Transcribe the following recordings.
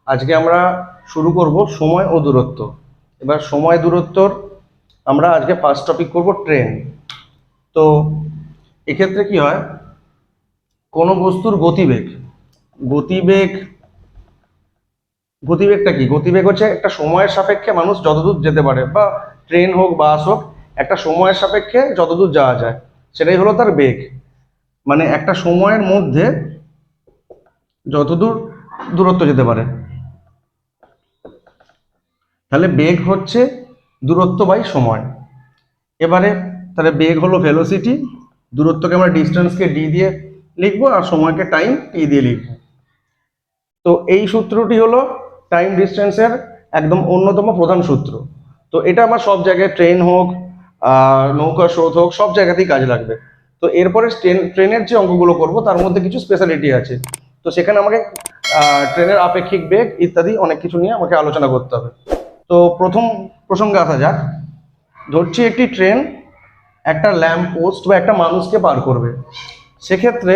আজকে আমরা শুরু করব সময় ও দূরত্ব। এবার সময় দূরত্বর আমরা আজকে ফার্স্ট টপিক করব ট্রেন। তো এক্ষেত্রে কি হয়, কোনো বস্তুর গতিবেগ গতিবেগ গতিবেগটা কি? গতিবেগ হচ্ছে একটা সময়ের সাপেক্ষে মানুষ যতদূর যেতে পারে, বা ট্রেন হোক বাস হোক, একটা সময়ের সাপেক্ষে যতদূর যাওয়া যায় সেটাই হলো তার বেগ। মানে একটা সময়ের মধ্যে যতদূর দূরত্ব যেতে পারে, তাহলে বেগ হচ্ছে দূরত্ব বাই সময়। এবারে তাহলে বেগ হলো ভেলোসিটি, দূরত্বকে আমরা ডিস্টেন্সকে ডি দিয়ে লিখবো, আর সময়কে টাইম টি দিয়ে লিখবো। তো এই সূত্রটি হলো টাইম ডিস্টেন্সের একদম অন্যতম প্রধান সূত্র। তো এটা আমার সব জায়গায়, ট্রেন হোক, নৌকা স্রোত হোক, সব জায়গাতেই কাজে লাগবে। তো এরপরে ট্রেনের যে অঙ্কগুলো করব তার মধ্যে কিছু স্পেশালিটি আছে। তো সেখানে আমাকে ট্রেনের আপেক্ষিক বেগ ইত্যাদি অনেক কিছু নিয়ে আমাকে আলোচনা করতে হবে। তো প্রথম প্রসঙ্গে আসা যাক। ধরছি একটি ট্রেন একটা ল্যাম্প পোস্ট বা একটা মানুষকে পার করবে। সেক্ষেত্রে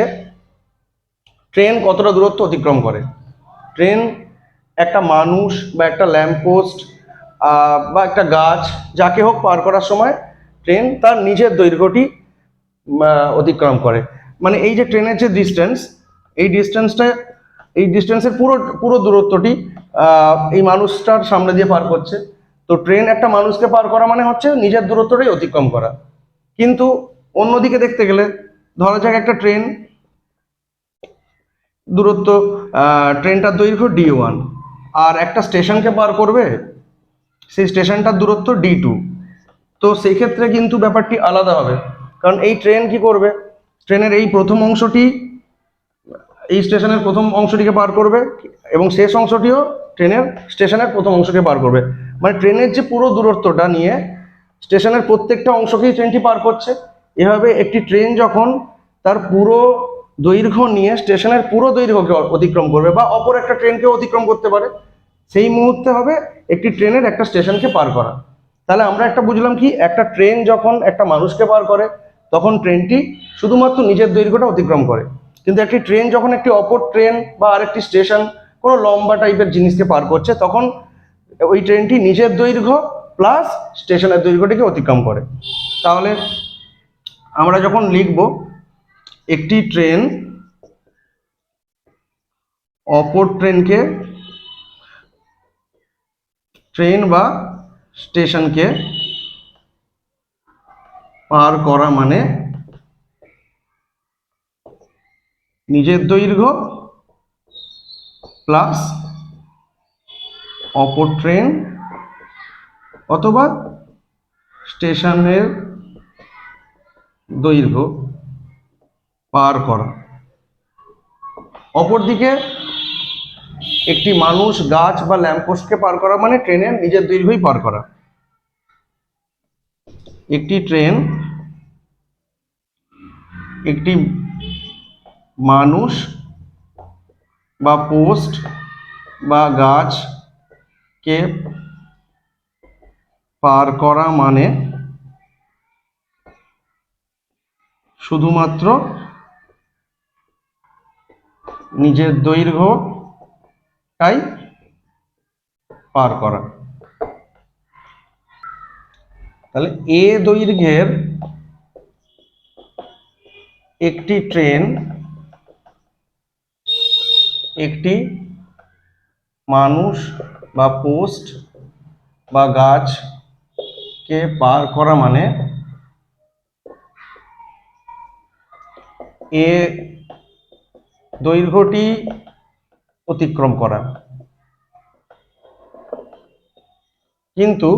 ট্রেন কতটা দূরত্ব অতিক্রম করে? ট্রেন একটা মানুষ বা একটা ল্যাম্প পোস্ট বা একটা গাছ, যাকে হোক পার করার সময় ট্রেন তার নিজের দৈর্ঘ্যটি অতিক্রম করে। মানে এই যে ট্রেনের যে ডিস্টেন্স, এই ডিস্টেন্সের পুরো পুরো দূরত্বটি এই মানুষটার সামনে দিয়ে পার করছে। তো ট্রেন একটা মানুষকে পার করা মানে হচ্ছে নিজের দূরত্বটাই অতিক্রম করা। কিন্তু অন্যদিকে দেখতে গেলে, ধরা যাক একটা ট্রেন দূরত্ব, ট্রেনটার দৈর্ঘ্য D1, আর একটা স্টেশনকে পার করবে, সেই স্টেশনটার দূরত্ব D2। তো সেই ক্ষেত্রে কিন্তু ব্যাপারটি আলাদা হবে, কারণ এই ট্রেন কি করবে, ট্রেনের এই প্রথম অংশটি এই স্টেশনের প্রথম অংশটিকে পার করবে, এবং শেষ অংশটিও ট্রেনের স্টেশনের প্রথম অংশকে পার করবে। মানে ট্রেনের যে পুরো দূরত্বটা নিয়ে স্টেশনের প্রত্যেকটা অংশকেই ট্রেনটি পার করছে। এভাবে একটি ট্রেন যখন তার পুরো দৈর্ঘ্য নিয়ে স্টেশনের পুরো দৈর্ঘ্যকে অতিক্রম করবে, বা অপর একটা ট্রেনকে অতিক্রম করতে পারে, সেই মুহূর্তে হবে একটি ট্রেনের একটা স্টেশনকে পার করা। তাহলে আমরা একটা বুঝলাম কি, একটা ট্রেন যখন একটা মানুষকে পার করে তখন ট্রেনটি শুধুমাত্র নিজের দৈর্ঘ্যটা অতিক্রম করে। কিন্তু একটি ট্রেন যখন একটি অপর ট্রেন বা আরেকটি স্টেশন, কোনো লম্বা টাইপের জিনিসকে পার করছে, তখন ওই ট্রেনটি নিজের দৈর্ঘ্য প্লাস স্টেশনের দৈর্ঘ্যটিকে অতিক্রম করে। তাহলে আমরা যখন লিখব একটি ট্রেন অপর ট্রেন বা স্টেশনকে পার করা মানে নিজের দৈর্ঘ্য প্লাস অপর ট্রেন অথবা স্টেশনের দৈর্ঘ্য পার করা। অপরদিকে একটি মানুষ, গাছ বা ল্যাম্পপোস্টকে পার করা মানে ট্রেনের নিজের দৈর্ঘ্যই পার করা। একটি ট্রেন একটি মানুষ বা পোস্ট বা গাছকে পার করা মানে শুধুমাত্র নিজের দৈর্ঘ্যটাই পার করা। তাহলে এ দৈর্ঘ্যের একটি ট্রেন একটি মানুষ বা পোস্ট বা গাছকে পার করা মানে এ দৈর্ঘ্যটি অতিক্রম করা। কিন্তু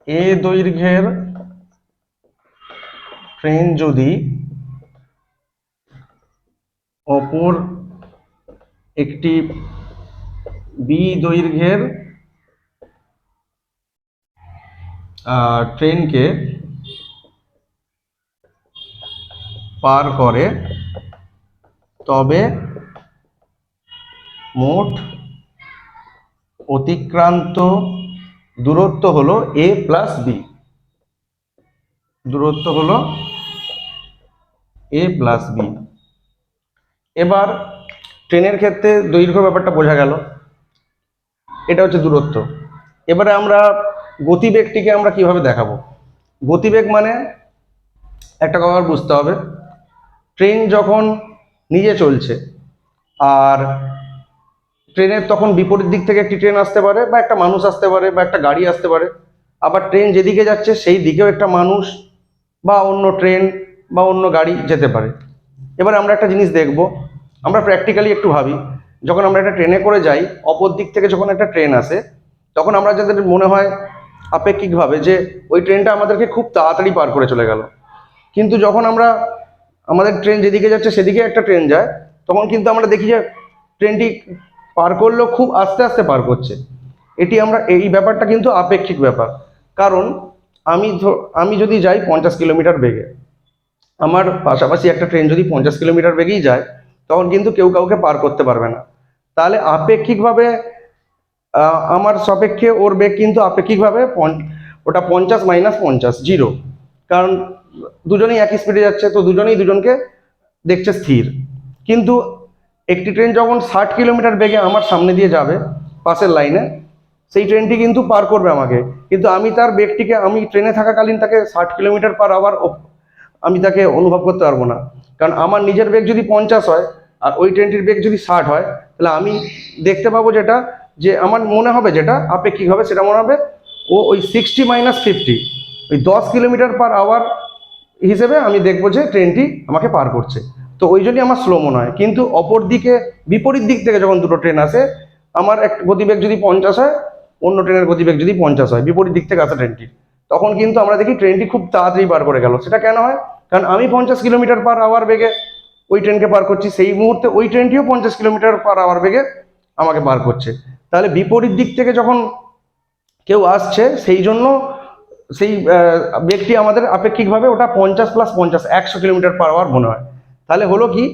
এ দৈর্ঘ্যের ট্রেন যদি অপর একটি বি দৈর্ঘ্যের ট্রেনকে পার করে, তবে মোট অতিক্রান্ত দূরত্ব হলো এ প্লাস বি। দূরত্ব হলো এ প্লাস বি। এবার ট্রেনের ক্ষেত্রে দৈর্ঘ্য ব্যাপারটা বোঝা গেল, এটা হচ্ছে দূরত্ব। এবারে আমরা গতিবেগটিকে আমরা কিভাবে দেখাবো? গতিবেগ মানে একটা কথা বুঝতে হবে, ট্রেন যখন নিজে চলছে আর ট্রেনের তখন বিপরীত দিক থেকে একটি ট্রেন আসতে পারে বা একটা মানুষ আসতে পারে বা একটা গাড়ি আসতে পারে, আবার ট্রেন যেদিকে যাচ্ছে সেই দিকেও একটা মানুষ বা অন্য ট্রেন বা অন্য গাড়ি যেতে পারে। এবার আমরা একটা জিনিস দেখব, আমরা প্র্যাকটিক্যালি একটু ভাবি, যখন আমরা একটা ট্রেনে করে যাই, অপর দিক থেকে যখন একটা ট্রেন আসে, তখন আমরা যাদের মনে হয় আপেক্ষিকভাবে যে ওই ট্রেনটা আমাদেরকে খুব তাড়াতাড়ি পার করে চলে গেল, কিন্তু যখন আমরা আমাদের ট্রেন যেদিকে যাচ্ছে সেদিকে একটা ট্রেন যায়, তখন কিন্তু আমরা দেখি যে ট্রেনটি পার করলেও খুব আস্তে আস্তে পার করছে। এটি আমরা এই ব্যাপারটা কিন্তু আপেক্ষিক ব্যাপার। কারণ আমি যদি যাই 50 কিলোমিটার বেগে, আমার পাশাপাশি একটা ট্রেন যদি 50 কিলোমিটার বেগেই যায়, তখন কিন্তু কেউ কাউকে পার করতে পারবে না। তাহলে আপেক্ষিকভাবে আমার সাপেক্ষে ওর বেগ কিন্তু আপেক্ষিকভাবে ওটা 50 - 50 0, কারণ দুজনেই একই স্পিডে যাচ্ছে, তো দুজনেই দুজনকে দেখছে স্থির। কিন্তু একটি ট্রেন যখন 60 কিলোমিটার বেগে আমার সামনে দিয়ে যাবে পাশের লাইনে, সেই ট্রেনটি কিন্তু পার করবে আমাকে, কিন্তু আমি তার বেগটিকে, আমি ট্রেনে থাকাকালীন তাকে 60 কিলোমিটার/আওয়ার আমি তাকে অনুভব করতে পারবো না। কারণ আমার নিজের বেগ যদি 50 হয় আর ওই ট্রেনটির বেগ যদি 60 হয়, তাহলে আমি দেখতে পাবো যেটা, যে আমার মনে হবে যেটা আপেক্ষিক হবে, সেটা মনে হবে ও ওই 60 - 50, ওই 10 কিলোমিটার/আওয়ার হিসেবে আমি দেখবো যে ট্রেনটি আমাকে পার করছে। তো ওই জন্যই আমার স্লো মনে হয়। কিন্তু অপর দিকে বিপরীত দিক থেকে যখন দুটো ট্রেন আসে, আমার এক গতিবেগ যদি 50 হয়, অন্য ট্রেনের গতিবেগ যদি 50 হয়, বিপরীত দিক থেকে আসা ট্রেনটি, তখন কিন্তু আমরা দেখি ট্রেনটি খুব তাড়াতাড়ি পার করে গেল। সেটা কেন হয়? কারণ আমি 50 কিলোমিটার/আওয়ার বেগে ওই ট্রেনকে পার করছি, সেই মুহূর্তে ওই ট্রেনটিও 50 কিলোমিটার/আওয়ার বেগে আমাকে পার করছে। তাহলে বিপরীত দিক থেকে যখন কেউ আসছে, সেই জন্য সেই বেগটি আমাদের আপেক্ষিকভাবে ওটা 50 + 50 100 কিলোমিটার/আওয়ার মনে হয়। তাহলে হলো কি,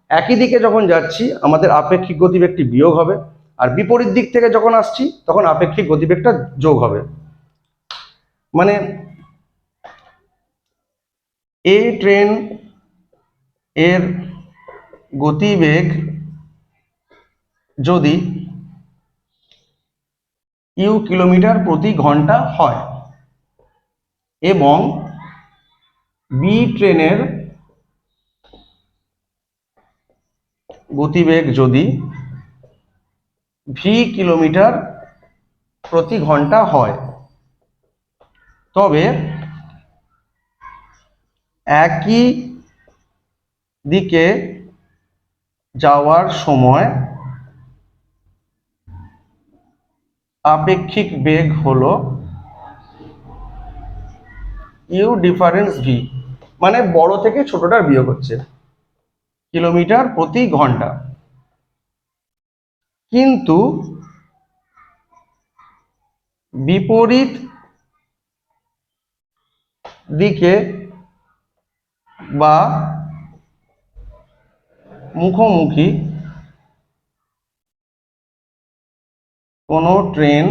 একই দিকে যখন যাচ্ছি আমাদের আপেক্ষিক গতিবেগটি বিয়োগ হবে, আর বিপরীত দিক থেকে যখন আসছি তখন আপেক্ষিক গতিবেগটা যোগ হবে। মানে এই ট্রেন এর গতিবেগ যদি কিলোমিটার/ঘন্টা হয় এবং বি ট্রেনের গতিবেগ যদি কিলোমিটার/ঘন্টা হয়, তবে একই দিকে যাওয়ার সময় আপেক্ষিক বেগ হলো ডিফারেন্স ভি, মানে বড় থেকে ছোটটার বিয়োগ হচ্ছে কিলোমিটার/ঘন্টা। কিন্তু বিপরীত দিকে বা মুখোমুখি কোনো ট্রেন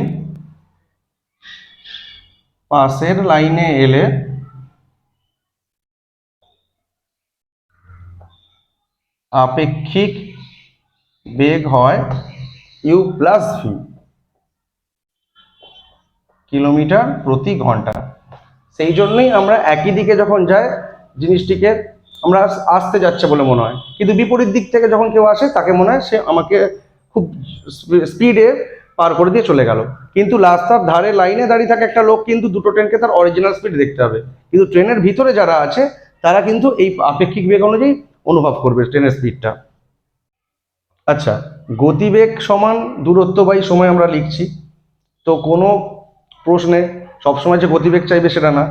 পাশের লাইনে এলে আপেক্ষিক বেগ হয় u+v কিলোমিটার/ঘন্টা। সেই জন্যই আমরা একই দিকে যখন যাই জিনিসটিকে আমরা আসতে যাচ্ছে বলে মনে হয়, কিন্তু বিপরীত দিক থেকে যখন কেউ আসে তাকে মনে হয় সে আমাকে খুব স্পিডে পার করে দিয়ে চলে গেল। কিন্তু রাস্তার ধারে লাইনে দাঁড়িয়ে থাকা একটা লোক কিন্তু দুটো ট্রেনকে তার অরিজিনাল স্পিড দেখতে হবে, কিন্তু ট্রেনের ভিতরে যারা আছে তারা কিন্তু এই আপেক্ষিক বেগ অনুযায়ী অনুভব করবে ট্রেনের স্পিডটা। আচ্ছা, গতিবেগ সমান দূরত্ব/সময় আমরা লিখছি, তো কোনো প্রশ্নে সবসময় যে গতিবেগ চাইবে সেটা না,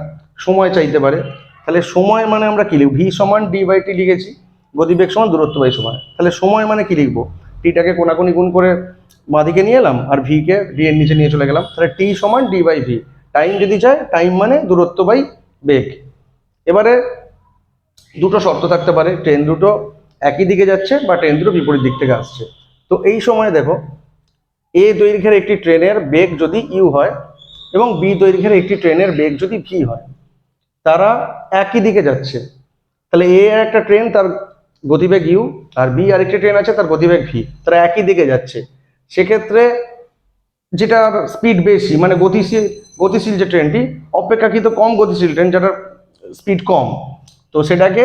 সময় চাইতে পারে। তাহলে সময় মানে আমরা কি লিখব? ভি সমান ডি/টি লিখেছি, গতিবেগ সমান দূরত্ব/সময়। তাহলে সময় মানে কি লিখবো? টিটাকে কোনাকুনি গুণ করে বাঁদিকে নিয়ে এলাম আর ভিকে ডি এর নিচে নিয়ে চলে গেলাম, তাহলে টি সমান ডি/ভি। টাইম যদি চাই, টাইম মানে দূরত্ব/বেগ। এবারে দুটো শর্ত থাকতে পারে, ট্রেন দুটো একই দিকে যাচ্ছে বা ট্রেন দুটো বিপরীত দিক থেকে আসছে। তো এই সময় দেখো, এ দৈর্ঘ্যের একটি ট্রেনের বেগ যদি ইউ হয় এবং বি দৈর্ঘ্যের একটি ট্রেনের বেগ যদি ভি হয়, তারা একই দিকে যাচ্ছে, তাহলে এ একটা ট্রেন তার গতিবেগ ইউ, আর বি আরেকটি ট্রেন আছে তার গতিবেগ ভি, তারা একই দিকে যাচ্ছে। সেক্ষেত্রে যেটা স্পিড বেশি, মানে গতিশীল গতিশীল যে ট্রেনটি অপেক্ষাকৃত কম গতিশীল ট্রেন যেটার স্পিড কম, তো সেটাকে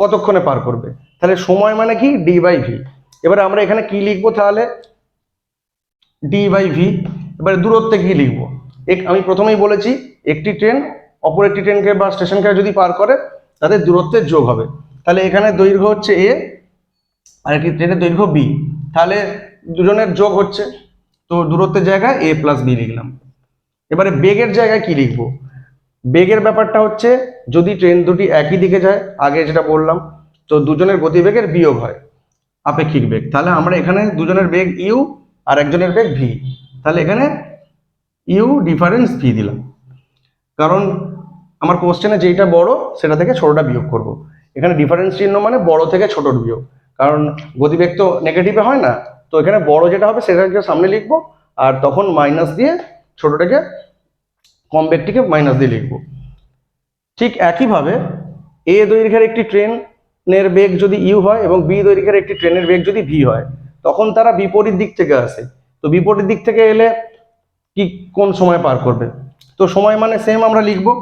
কতক্ষণে পার করবে। তাহলে সময় মানে কি ডি বাই ভি। এবারে আমরা এখানে কি লিখবো তাহলে, ডি বাই ভি। এবারে দূরত্বে কি লিখবো, আমি প্রথমেই বলেছি একটি ট্রেন অপর একটি ট্রেনকে বা স্টেশনকে যদি পার করে তাদের দূরত্বের যোগ হবে। তাহলে এখানে দৈর্ঘ্য হচ্ছে এ আর একটি ট্রেনের দৈর্ঘ্য বি, তাহলে দুজনের যোগ হচ্ছে, তো দূরত্বের জায়গায় এ প্লাস বি লিখলাম। এবারে বেগের জায়গায় কি লিখবো, বেগের ব্যাপারটা হচ্ছে যদি ট্রেন দুটি একই দিকে যায়, আগে যেটা বললাম, তো দুজনের গতিবেগের বিয়োগ হয় আপেক্ষিক বেগ। তাহলে আমরা এখানে দুজনের বেগ ইউ আর একজনের বেগ ভি, তাহলে এখানে ইউ ডিফারেন্স ভি দিলাম, কারণ আমার কোশ্চেনে যেটা বড় সেটা থেকে ছোটটা বিয়োগ করব। এখানে ডিফারেন্স চিহ্ন মানে বড় থেকে ছোটর বিয়োগ, কারণ গতিবেগ তো নেগেটিভে হয় না, তো এখানে বড় যেটা হবে সেটাকে সামনে লিখবো, আর তখন মাইনাস দিয়ে ছোটটাকে, কম বেগটিকে মাইনাস দিয়ে লিখবো। ঠিক একইভাবে এ দৈর্ঘ্যের একটি ট্রেনের বেগ যদি ইউ হয় এবং বি দৈর্ঘ্যের একটি ট্রেনের বেগ যদি ভি হয়, তখন তারা বিপরীত দিক থেকে আসে। তো বিপরীত দিক থেকে এলে কি কোন সময় পার করবে, তো সময় মানে সেম আমরা লিখবো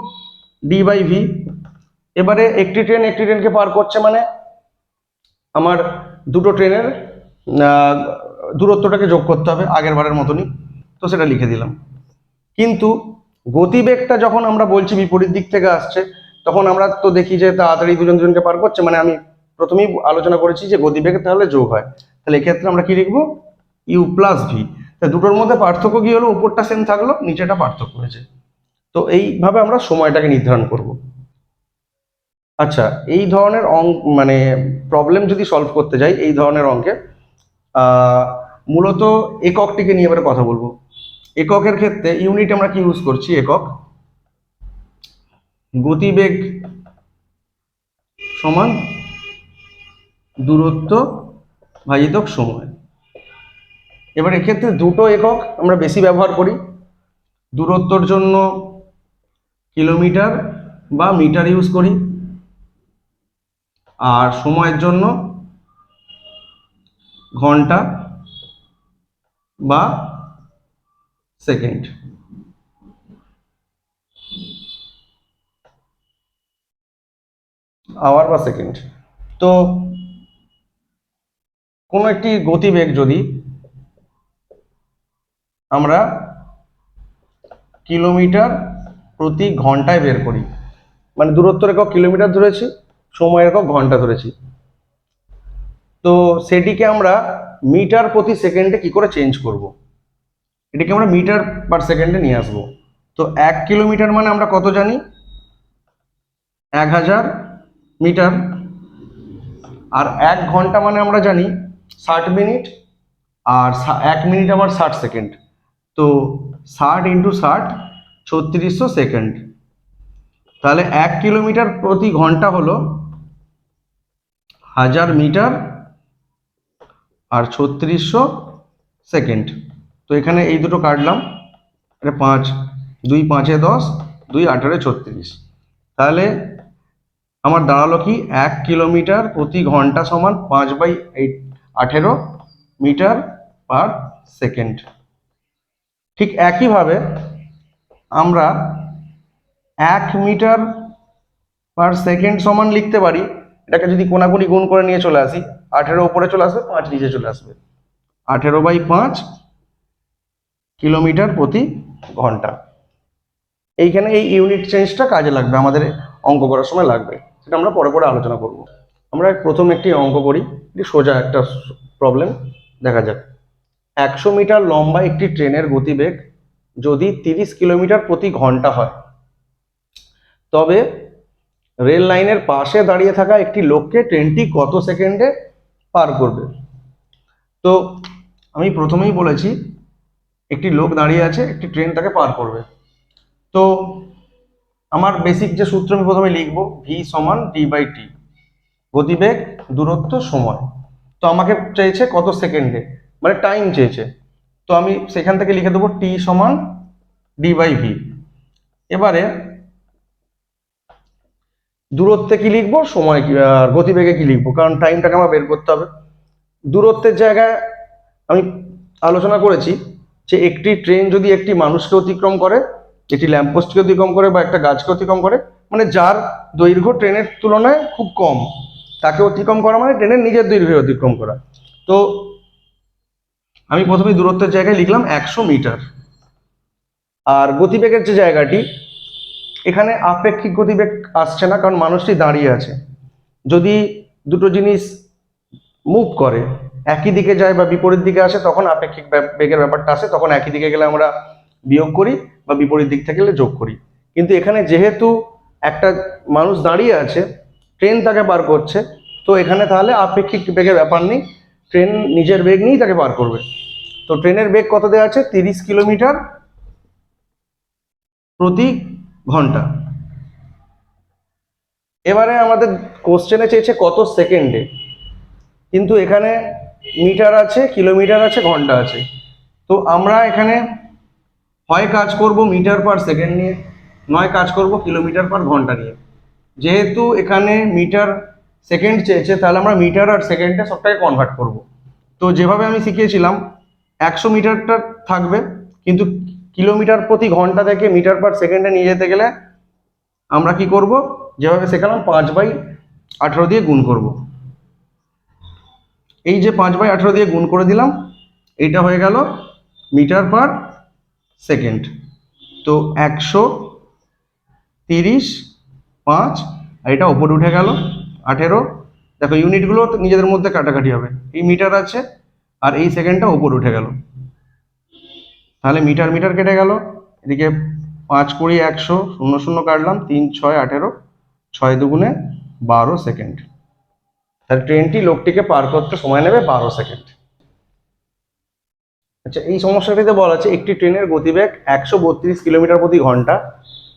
ডি বাই ভি। এবারে একটি ট্রেন একটি ট্রেনকে পার করছে মানে আমার দুটো ট্রেনের দূরত্বটাকে যোগ করতে হবে আগের বারের মতনই, তো সেটা লিখে দিলাম। কিন্তু গতিবেগটা যখন আমরা বলছি বিপরীত দিক থেকে আসছে, তখন আমরা তো দেখি যে তাড়াতাড়ি দুজন দুজনকে পার করছে, মানে আমি প্রথমেই আলোচনা করেছি যে গতিবেগ তাহলে যোগ হয়। তাহলে এক্ষেত্রে আমরা কি লিখবো, ইউ প্লাস ভি। তা দুটোর মধ্যে পার্থক্য কি হলো, উপরটা সেম থাকলো নিচেটা পার্থক্য হয়েছে। তো এইভাবে আমরা সময়টাকে নির্ধারণ করব। আচ্ছা, এই ধরনের মানে প্রবলেম যদি সলভ করতে যাই এই ধরনের অঙ্কে, মূলত এককটিকে নিয়ে এবারে কথা বলবো। এককের ক্ষেত্রে ইউনিট আমরা কি ইউজ করছি, একক গতিবেগ সমান দূরত্ব ভাজিতক সময়। এবার এক্ষেত্রে দুটো একক আমরা বেশি ব্যবহার করি, দূরত্বর জন্য কিলোমিটার বা মিটার ইউজ করি, আর সময়ের জন্য ঘন্টা বা সেকেন্ড। আওয়ার বা সেকেন্ড। তো কোনো একটি গতিবেগ যদি আমরা কিলোমিটার প্রতি ঘন্টায় বের করি, মানে দূরত্বের একক কিলোমিটার ধরেছি, সময়ের একক ঘন্টা ধরেছি, তো সেটিকে আমরা মিটার প্রতি সেকেন্ডে কি করে চেঞ্জ করব, এটাকে আমরা মিটার পার সেকেন্ডে নিয়ে আসবো। তো 1 কিলোমিটার মানে আমরা কত জানি, 1000 মিটার, আর 1 ঘন্টা মানে আমরা জানি 60 মিনিট, আর 1 মিনিট আমার 60 সেকেন্ড। তো 60 × 60 3600 সেকেন্ড। তাহলে 1 কিলোমিটার প্রতি ঘন্টা হলো 1000 মিটার আর 3600 সেকেন্ড। তো এখানে এই দুটো কাটলাম, এটা 5, 2 5 10, 2 18 36। তাহলে আমার দাঁড়ালো কি, 1 কিলোমিটার প্রতি ঘন্টা সমান 5/18 মিটার পার সেকেন্ড। ঠিক একইভাবে আমরা 1 মিটার পার সেকেন্ড সমান লিখতে পারি, এটাকে যদি কোনাকুনি গুণ করে নিয়ে চলে আসি, 18 উপরে চলে আসবে, 5 নিচে চলে আসবে, 18/5 কিলোমিটার প্রতি ঘন্টা। এইখানে এই ইউনিট চেঞ্জটা কাজে লাগবে, আমাদের অঙ্ক করার সময় লাগবে, সেটা আমরা পরে পরে আলোচনা করব। আমরা প্রথম একটি অঙ্ক করি, এটি সোজা একটা প্রবলেম, দেখা যাক। 100 মিটার লম্বা একটি ট্রেনের গতিবেগ যদি 30 কিলোমিটার প্রতি ঘন্টা হয়, তবে রেল লাইনের পাশে দাঁড়িয়ে থাকা একটি লোককে ট্রেনটি কত সেকেন্ডে পার করবে। তো আমি প্রথমেই বলেছি একটি লোক দাঁড়িয়ে আছে, একটি ট্রেন তাকে পার করবে। তো আমার বেসিক যে সূত্র আমি প্রথমে লিখবো, ভি সমান ডি/টি, গতিবেগ দূরত্ব সময়। তো আমাকে চাইছে কত সেকেন্ডে, মানে টাইম চেয়েছে, তো আমি সেখান থেকে লিখে দেবো টি সমান ডি/ভি। এবারে দূরত্বে কি লিখবো, সময় কি আর গতিবেগে কি লিখবো, কারণ টাইমটাকে আমার বের করতে হবে। দূরত্বের জায়গায় আমি আলোচনা করেছি যে একটি ট্রেন যদি একটি মানুষকে অতিক্রম করে, একটি ল্যাম্পপোস্টকে অতিক্রম করে বা একটা গাছকে অতিক্রম করে, মানে যার দৈর্ঘ্য ট্রেনের তুলনায় খুব কম, তাকে অতিক্রম করা মানে ট্রেনের নিজের দৈর্ঘ্যে অতিক্রম করা। তো আমি প্রথমে দূরত্বের জায়গায় লিখলাম 100 মিটার। আর গতিবেগের যে জায়গাটি, এখানে আপেক্ষিক গতিবেগ আসছে না, কারণ মানুষটি দাঁড়িয়ে আছে। যদি দুটো জিনিস মুভ করে, একই দিকে যায় বা বিপরীত দিকে আসে, তখন আপেক্ষিক বেগের ব্যাপারটা আসে, তখন একই দিকে গেলে আমরা বিয়োগ করি বা বিপরীত দিক থেকে গেলে যোগ করি। কিন্তু এখানে যেহেতু একটা মানুষ দাঁড়িয়ে আছে, ট্রেন তাকে পার করছে, তো এখানে তাহলে আপেক্ষিক বেগের ব্যাপার নেই, ট্রেন নিজের বেগ নিয়েই তাকে পার করবে। তো ট্রেনের বেগ কত দেওয়া আছে, 30 কিলোমিটার প্রতি ঘন্টা। এবারে আমাদের কোশ্চেনে চেয়েছে কত সেকেন্ডে, কিন্তু এখানে মিটার আছে, কিলোমিটার আছে, ঘন্টা আছে। তো আমরা এখানে হয় কাজ করব মিটার পার সেকেন্ড নিয়ে, নয় কাজ করব কিলোমিটার পার ঘন্টা নিয়ে। যেহেতু এখানে মিটার সেকেন্ড চেয়েছে, তাহলে আমরা মিটার আর সেকেন্ডে সবটাকে কনভার্ট করব। তো যেভাবে আমি শিখিয়েছিলাম 100 মিটারটা থাকবে, কিন্তু কিলোমিটার প্রতি ঘন্টা থেকে মিটার পার সেকেন্ডে নিয়ে যেতে গেলে আমরা কি করব, যেভাবে শেখালাম 5/18 দিয়ে গুণ করব। এই যে 5/18 দিয়ে গুণ করে দিলাম, এইটা হয়ে গেল মিটার পার সেকেন্ড। তো 130/5, আর এটা ওপরে উঠে গেল 18। দেখো ইউনিটগুলো তো নিজেদের মধ্যে কাটাকাটি হবে, এই মিটার আছে আর এই সেকেন্ডটা ওপরে উঠে গেল, তাহলে মিটার মিটার কেটে গেল। এদিকে 5 20 100, 0 0 কাটলাম, 3 6 18, 6 দুগুণে 12 সেকেন্ড। তাহলে ট্রেনটি লোকটিকে পার করতে সময় নেবে 12 সেকেন্ড। আচ্ছা, এই সমস্যাটিতে বলা আছে একটি ট্রেনের গতিবেগ 132 কিলোমিটার প্রতি ঘন্টা,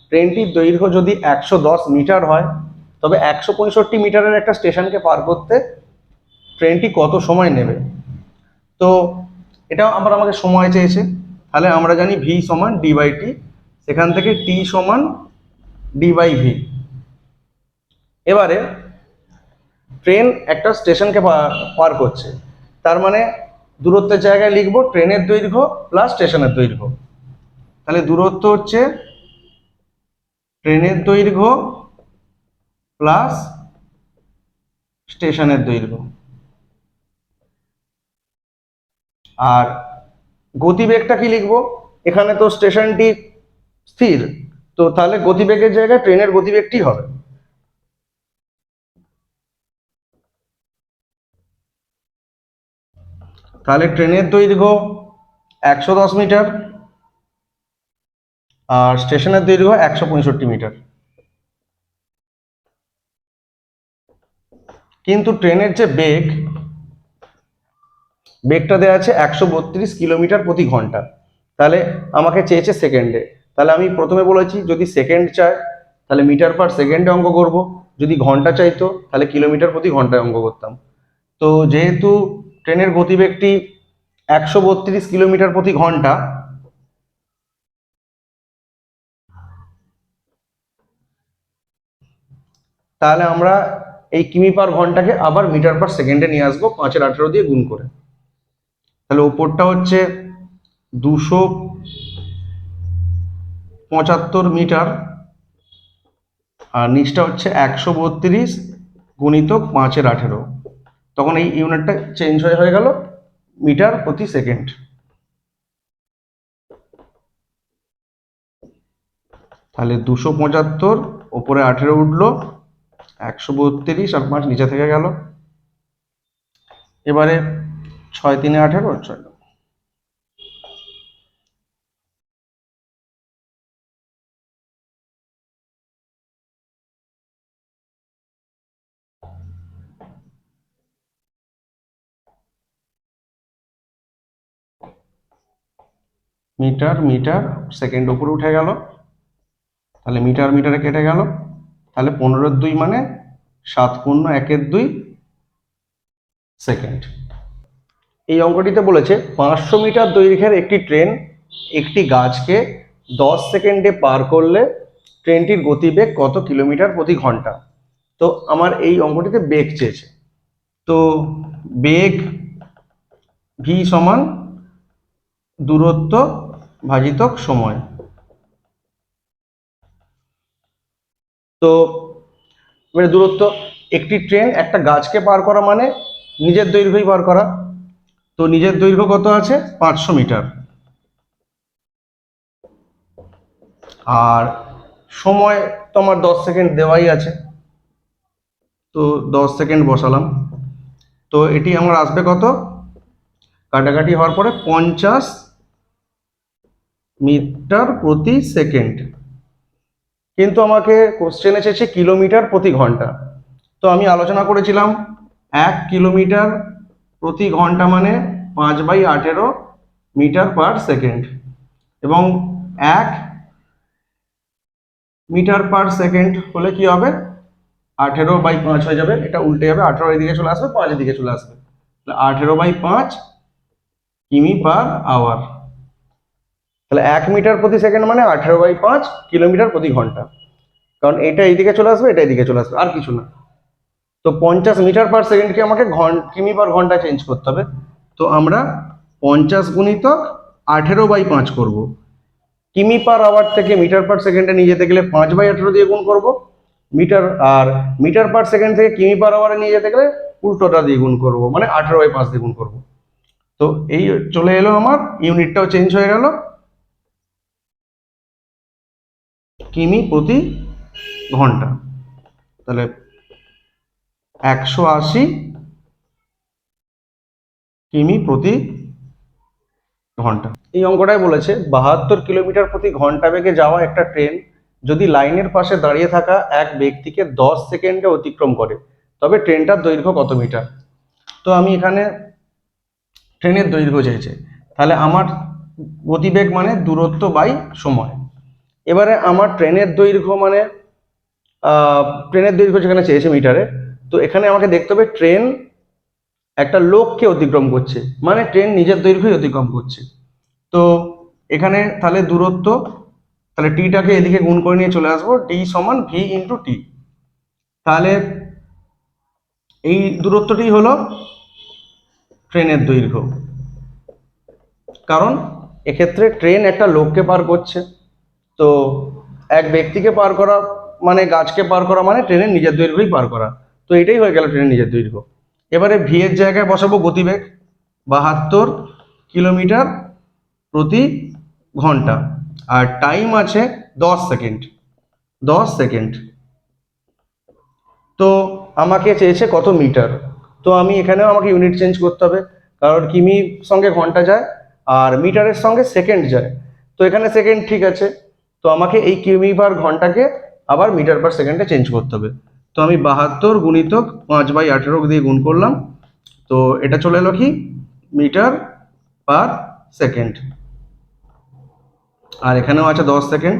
ট্রেনটির দৈর্ঘ্য যদি 110 মিটার হয়, তবে 165 মিটারের একটা স্টেশনকে পার করতে ট্রেনটি কত সময় নেবে। তো এটাও আবার আমাকে সময় চেয়েছে, তাহলে আমরা জানি ভি সমান ডি বাই টি, সেখান থেকে টি সমান ডি বাই ভি। এবারে ট্রেন একটা স্টেশনকে পার করছে, তার মানে দূরত্বের জায়গায় লিখবো ট্রেনের দৈর্ঘ্য প্লাস স্টেশনের দৈর্ঘ্য। তাহলে দূরত্ব হচ্ছে ট্রেনের দৈর্ঘ্য প্লাস স্টেশনের দৈর্ঘ্য। আর গতিবেগটা কি লিখবো, এখানে তো স্টেশনটি স্থির, তো তাহলে গতিবেগের জায়গায় ট্রেনের গতিবেগটি হবে। তাহলে ট্রেনের দৈর্ঘ্য 110 মিটার আর স্টেশনের দৈর্ঘ্য 165 মিটার। কিন্তু ট্রেনের যে বেগটা দেওয়া আছে 132 কিলোমিটার প্রতি ঘন্টা, তাহলে আমাকে চেয়েছে সেকেন্ডে। তাহলে আমি প্রথমে বলেছি যদি সেকেন্ড চায় তাহলে মিটার পার সেকেন্ডে অঙ্ক করব, যদি ঘন্টা চাইতো তাহলে কিলোমিটার প্রতি ঘন্টায় অঙ্ক করতাম। তো যেহেতু ট্রেনের গতিবেগটি 132 কিলোমিটার প্রতি ঘন্টা, তাহলে আমরা এই কিমি পার ঘন্টাকে আবার মিটার পার সেকেন্ডে নিয়ে আসবো 5/18 দিয়ে গুণ করে। তাহলে ওপরটা হচ্ছে 275 মিটার আর নিচটা হচ্ছে 132 গুণিতক 5/18। তখন এই ইউনিটটা চেঞ্জ হয়ে গেল মিটার প্রতি সেকেন্ড। তাহলে 275, ওপরে 18 উঠলো, 132 আর 5 নিচে থেকে গেল। এবারে 6 3 18, 6 মিটার মিটার সেকেন্ড উপরে উঠে গেল, তাহলে মিটার মিটারে কেটে গেল। তাহলে 15 মানে 7 × 1 সেকেন্ড। এই অঙ্কটিতে বলেছে 500 মিটার দৈর্ঘ্যের একটি ট্রেন একটি গাছকে 10 সেকেন্ডে পার করলে ট্রেনটির গতিবেগ কত কিলোমিটার প্রতি ঘন্টা। তো আমার এই অঙ্কটিতে বেগ চেয়েছে। তো বেগ ভি সমান দূরত্ব ভাজিতক সময়। তো মানে দূরত্ব, একটি ট্রেন একটা গাছকে পার করা মানে নিজের দৈর্ঘ্যই পার করা। তো নিজের দৈর্ঘ্য কত আছে? 500 মিটার। আর সময় তো আমার 10 সেকেন্ড দেওয়াই আছে, তো 10 সেকেন্ড বসালাম। তো এটি আমার আসবে কত? কাটাকাটি হওয়ার পরে 50 মিটার প্রতি সেকেন্ড। কিন্তু আমাকে কোশ্চেনে চেয়েছে কিলোমিটার প্রতি ঘন্টা। তো আমি আলোচনা করেছিলাম 1 কিলোমিটার প্রতি ঘন্টা মানে 5/18 মিটার পার সেকেন্ড, এবং 1 মিটার পার সেকেন্ড হলে কি হবে? 18/5 হয়ে যাবে। এটা উল্টে যাবে, 18 এদিকে চলে আসবে, 5 এদিকে চলে আসবে। 18/5 কিমি পার আওয়ার। তাহলে 1 মিটার প্রতি সেকেন্ড মানে 18/5 কিলোমিটার প্রতি ঘন্টা। কারণ এটা এইদিকে চলে আসবে, এটা এইদিকে চলে আসবে, আর কিছু না। তো 50 মিটার পার সেকেন্ডকে আমাকে কিমি পার ঘন্টা চেঞ্জ করতে হবে। তো আমরা 50 গুণিতক 18/5 করব। কিমি পার আওয়ার থেকে মিটার পার সেকেন্ডে নিয়ে যেতে গেলে 5/18 দিয়ে গুণ করব। আর মিটার পার সেকেন্ড থেকে কিমি পার আওয়ারে নিয়ে যেতে গেলে উল্টোটা দিয়ে গুণ করব, মানে 18/5 দিয়ে গুণ করব। তো এই চলে এলো, আমার ইউনিটটাও চেঞ্জ হয়ে গেল, কিমি প্রতি ঘন্টা। তাহলে 180 কিমি প্রতি ঘন্টা। এই অঙ্কটাই বলেছে 72 কিলোমিটার প্রতি ঘন্টা বেগে যাওয়া একটা ট্রেন যদি লাইনের পাশে দাঁড়িয়ে থাকা এক ব্যক্তিকে 10 সেকেন্ডে অতিক্রম করে, তবে ট্রেনটার দৈর্ঘ্য কত মিটার? তো আমি এখানে ট্রেনের দৈর্ঘ্য চেয়েছে, তাহলে আমার গতিবেগ মানে দূরত্ব বাই সময়। এবারে আমার ট্রেনের দৈর্ঘ্য মানে ট্রেনের দৈর্ঘ্য যেখানে চেয়েছে মিটারে, তো এখানে আমাকে দেখতে হবে ট্রেন একটা লোককে অতিক্রম করছে, মানে ট্রেন নিজের দৈর্ঘ্যই অতিক্রম করছে। তো এখানে তাহলে দূরত্ব, তাহলে টিটাকে এদিকে গুণ করে নিয়ে চলে আসবো, ডি সমান ভি ইন্টু টি। তাহলে এই দূরত্বটি হলো ট্রেনের দৈর্ঘ্য, কারণ এক্ষেত্রে ট্রেন একটা লোককে পার করছে। তো এক ব্যক্তিকে পার করা মানে গাছকে পার করা মানে ট্রেনের নিজের দৈর্ঘ্যই পার করা। তো এটাই হয়ে গেল ট্রেনের নিজের দৈর্ঘ্য। এবারে ভি এর জায়গায় বসাবো গতিবেগ 72 কিলোমিটার প্রতি ঘন্টা, আর টাইম আছে 10 সেকেন্ড। 10 সেকেন্ড। তো আমাকে চেয়েছে কত মিটার। তো আমি এখানেও আমাকে ইউনিট চেঞ্জ করতে হবে, কারণ কিমির সঙ্গে ঘন্টা যায় আর মিটারের সঙ্গে সেকেন্ড যায়। তো এখানে সেকেন্ড ঠিক আছে, তো আমাকে এই কিমি পার ঘন্টাকে আবার মিটার পার সেকেন্ডে চেঞ্জ করতে হবে। তো আমি 72 গুণিতক 5/18 দিয়ে গুণ করলাম, তো এটা চলে এলো কি মিটার পার সেকেন্ড। আর এখানেও আছে 10 সেকেন্ড।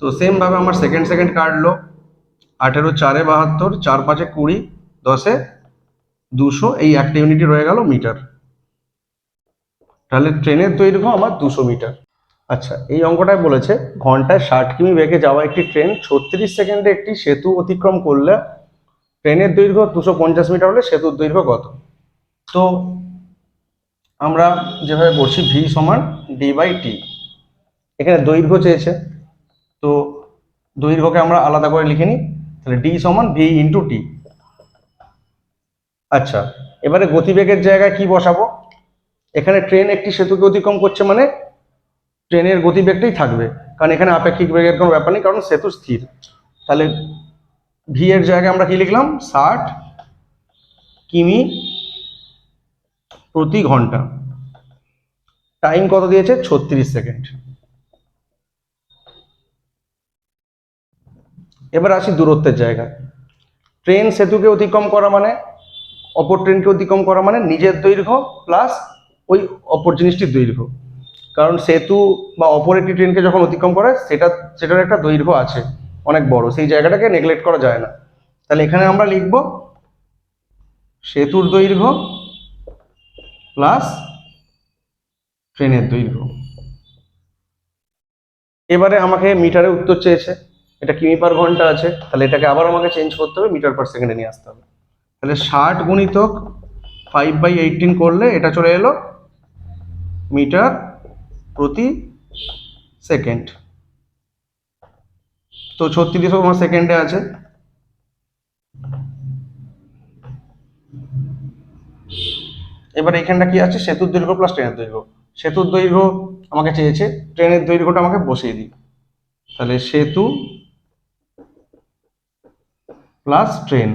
তো সেম ভাবে আমার সেকেন্ড সেকেন্ড কাটলো, 18 4 72, 4 5 20, 10 200, এই একটা ইউনিটই রয়ে গেল মিটার। তাহলে ট্রেনের দৈর্ঘ্য আমার 200 মিটার। আচ্ছা, এই অঙ্কটায় বলেছে ঘন্টায় 60 কিমি বেগে যাওয়া একটি ট্রেন 36 সেকেন্ডে একটি সেতু অতিক্রম করলে ট্রেনের দৈর্ঘ্য 250 মিটার হলে সেতুর দৈর্ঘ্য কত? তো আমরা যেভাবে করছি ভি সমান ডি বাই টি। এখানে দৈর্ঘ্য চেয়েছে, তো দৈর্ঘ্যকে আমরা আলাদা করে লিখে নিই, তাহলে ডি সমান ভি ইন্টু টি। আচ্ছা, এবারে গতিবেগের জায়গায় কি বসাবো? এখানে ট্রেন একটি সেতুকে অতিক্রম করছে মানে ট্রেনের গতিবেগটাই থাকবে, কারণ এখানে আপেক্ষিক বেগের কোনো ব্যাপার নেই, কারণ সেতু স্থির। তাহলে ভি এর জায়গায় আমরা কি লিখলাম? 60 কিমি প্রতি ঘন্টা। টাইম কত দিয়েছে? 36 সেকেন্ড। এবার আসি দূরত্বের জায়গায়। ট্রেন সেতুকে অতিক্রম করা মানে অপর ট্রেনকে অতিক্রম করা মানে নিজের দৈর্ঘ্য প্লাস ওই অপর জিনিসটির দৈর্ঘ্য। কারণ সেতু বা অপর একটি ট্রেনকে যখন অতিক্রম করে সেটার একটা দৈর্ঘ্য আছে অনেক বড়, সেই জায়গাটাকে নেগলেক্ট করা যায় না। তাহলে এখানে আমরা লিখব সেতুর দৈর্ঘ্য প্লাস ট্রেনের দৈর্ঘ্য। এবারে আমাকে মিটারে উত্তর চেয়েছে, এটা কিমি পার ঘন্টা আছে, তাহলে এটাকে আবার আমাকে চেঞ্জ করতে হবে, মিটার পার সেকেন্ডে নিয়ে আসতে হবে। তাহলে 60 গুণিতক 5/18 করলে এটা চলে এলো মিটার প্রতি সেকেন্ড। তো 36 আমার সেকেন্ডে আছে। এবার এখানটা কি আছে, সেতুর দৈর্ঘ্য প্লাস ট্রেনের দৈর্ঘ্য। সেতুর দৈর্ঘ্য আমাকে চেয়েছে, ট্রেনের দৈর্ঘ্যটা আমাকে বসিয়ে দিই। তাহলে সেতু প্লাস ট্রেন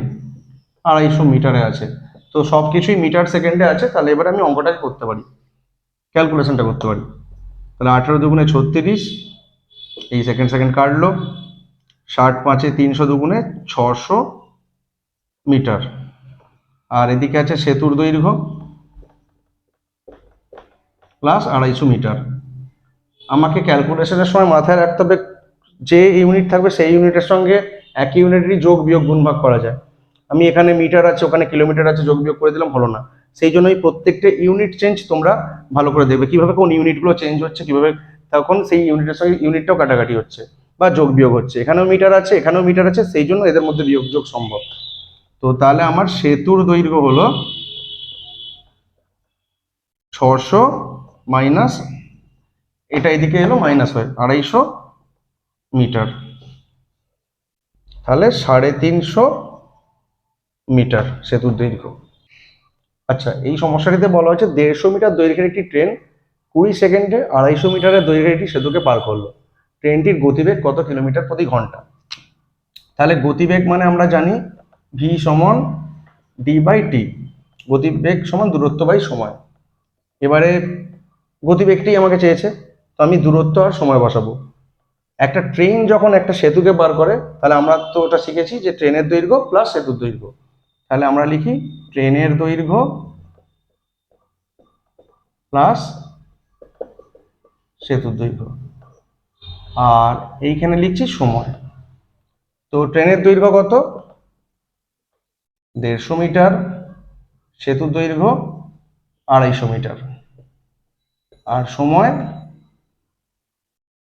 250 মিটারে আছে। তো সব কিছুই মিটার সেকেন্ডে আছে, তাহলে এবারে আমি অঙ্কটা করতে পারি, ক্যালকুলেশনটা করতে পারি। তাহলে 18 দুগুণে 36, এই সেকেন্ড সেকেন্ড কাটলো, 60 5-এ 300 দুগুণে 600 মিটার। আর এদিকে আছে সেতুর দৈর্ঘ্য প্লাস 250 মিটার। আমাকে ক্যালকুলেশনের সময় মাথায় রাখতে হবে, যে ইউনিট থাকবে সেই ইউনিটের সঙ্গে একই ইউনিটেরই যোগ বিয়োগ গুণ ভাগ করা যায়। আমি এখানে মিটার আছে, ওখানে কিলোমিটার আছে, যোগ বিয়োগ করে দিলাম, হলো না। সেই জন্যই প্রত্যেকটা ইউনিট চেঞ্জ তোমরা ভালো করে দেখবে, কিভাবে কোন ইউনিটগুলো চেঞ্জ হচ্ছে, কিভাবে তখন সেই ইউনিটের সঙ্গে ইউনিটটাও কাটাকাটি হচ্ছে বা যোগ বিয়োগ হচ্ছে। এখানেও মিটার আছে, এখানেও মিটার আছে, সেই জন্য এদের মধ্যে বিয়োগ যোগ সম্ভব। তো তাহলে আমার সেতুর দৈর্ঘ্য হলো 600 মাইনাস, এটা এদিকে এলো মাইনাস হয় 250 মিটার, তাহলে 350 মিটার সেতুর দৈর্ঘ্য। আচ্ছা, এই সমস্যাটিতে বলা হয়েছে 150 মিটার দৈর্ঘ্যের একটি ট্রেন 20 সেকেন্ডে 250 মিটারের দৈর্ঘ্যের একটি সেতুকে পার করলো। ট্রেনটির গতিবেগ কত কিলোমিটার প্রতি ঘন্টা? তাহলে গতিবেগ মানে আমরা জানি ভি সমান ডি/টি, গতিবেগ সমান দূরত্ব বাই সময়। এবারে গতিবেগটাই আমাকে চেয়েছে, তো আমি দূরত্ব আর সময় বসাবো। একটা ট্রেন যখন একটা সেতুকে পার করে, তাহলে আমরা তো ওটা শিখেছি যে ট্রেনের দৈর্ঘ্য প্লাস সেতুর দৈর্ঘ্য। তাহলে আমরা লিখি ট্রেনের দৈর্ঘ্য প্লাস সেতুর দৈর্ঘ্য, আর এইখানে লিখছি সময়। তো ট্রেনের দৈর্ঘ্য কত? 150 মিটার, সেতুর দৈর্ঘ্য 250 মিটার, আর সময়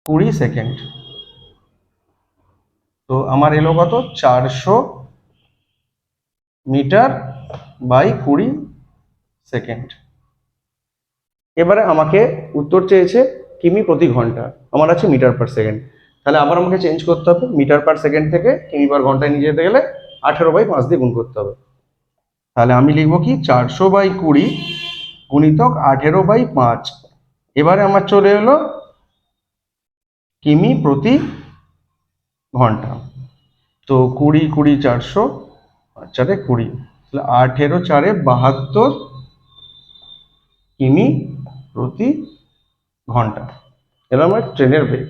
20 সেকেন্ড। তো আমার এলো কত? 400 মিটার বাই 20 সেকেন্ড। এবারে আমাকে উত্তর চেয়েছে কিমি প্রতি ঘন্টা, আমার আছে মিটার পার সেকেন্ড। তাহলে আবার আমাকে চেঞ্জ করতে হবে, মিটার পার সেকেন্ড থেকে কিমি পার ঘন্টায় নিয়ে যেতে গেলে 18/5 দিয়ে গুণ করতে হবে। তাহলে আমি লিখবো কি 400/20 গুণিতক 18/5। এবারে আমার চলে এলো কিমি প্রতি ঘন্টা। তো 20 20 400, 4 20, তাহলে 18 4 72 কিমি প্রতি ঘন্টা। এবার আমার ট্রেনের বেগ।